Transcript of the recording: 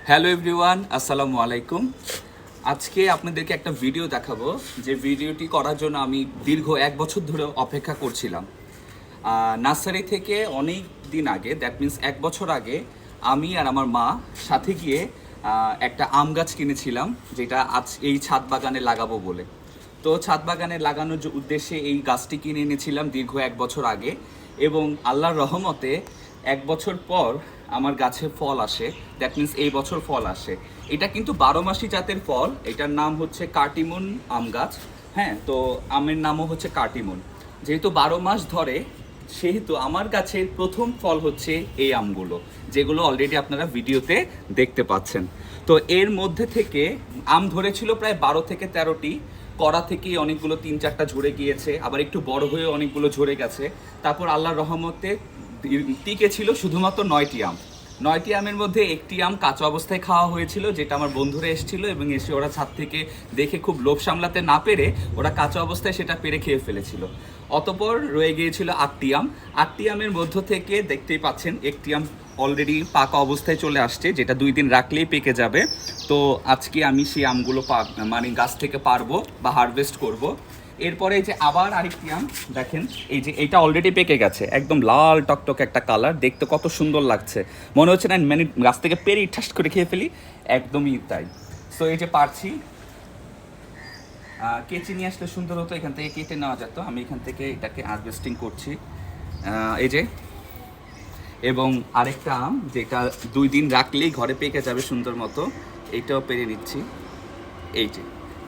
Hello everyone, আসসালামু আলাইকুম। আজকে আপনাদেরকে একটা ভিডিও দেখাবো, যে ভিডিওটি করার জন্য আমি দীর্ঘ 1 বছর ধরে অপেক্ষা করছিলাম। নার্সারি থেকে অনেক দিন আগে, দ্যাট মিন্স 1 বছর আগে, আমি আর আমার মা সাথে গিয়ে একটা আম গাছ কিনেছিলাম, যেটা আজ এই ছাদ বাগানে লাগাবো বলে। তো ছাদ বাগানে লাগানোর উদ্দেশ্যে এই গাছটি কিনে এনেছিলাম দীর্ঘ 1 বছর আগে, এবং আল্লাহর রহমতে 1 বছর পর আমার গাছে ফল আসে। দ্যাট মিন্স এই বছর ফল আসে। এটা কিন্তু 12 মাসি জাতের ফল। এটার নাম হচ্ছে কাটিমুন আম গাছ। হ্যাঁ, তো আমের নামও হচ্ছে কাটিমুন। যেহেতু 12 মাস ধরে, সেহেতু আমার গাছের প্রথম ফল হচ্ছে এই আমগুলো, যেগুলো অলরেডি আপনারা ভিডিওতে দেখতে পাচ্ছেন। তো এর মধ্যে থেকে আম ধরেছিল প্রায় 12 থেকে 13টি। কড়া থেকেই অনেকগুলো 3-4টা ঝরে গিয়েছে, আবার একটু বড় হয়ে অনেকগুলো ঝরে গেছে। তারপর আল্লাহর রহমতে টিকে ছিল শুধুমাত্র 9টি আম। 9টি আমের মধ্যে একটি আম কাঁচা অবস্থায় খাওয়া হয়েছিল, যেটা আমার বন্ধুরা এসেছিল, এবং এসে ওরা ছাদ থেকে দেখে খুব লোভ সামলাতে না পেরে ওরা কাঁচা অবস্থায় সেটা পেরে খেয়ে ফেলেছিল। অতপর রয়ে গিয়েছিল 8টি আম। 8টি আমের মধ্য থেকে দেখতেই পাচ্ছেন একটি আম অলরেডি পাকা অবস্থায় চলে আসছে, যেটা 2 দিন রাখলেই পেকে যাবে। তো আজকে আমি সেই আমগুলো মানে গাছ থেকে পারবো বা হারভেস্ট করব। এরপরে এই যে আবার আরেকটি আম দেখেন, এই যে এইটা অলরেডি পেকে গেছে, একদম লাল টকটক একটা কালার, দেখতে কত সুন্দর লাগছে, মনে হচ্ছে না মানে গাছ থেকে পেরে ঠাস করে খেয়ে ফেলি, একদমই তাই। সো এই যে পারছি, কেচি নিয়ে আসলে সুন্দর হতো, এখান থেকে কেটে নেওয়া যেত। আমি এখান থেকে এটাকে হারভেস্টিং করছি, এই যে। এবং আরেকটা আম যেটা 2 দিন রাখলেই ঘরে পেকে যাবে সুন্দর মতো, এইটাও পেরে নিচ্ছি, এই যে।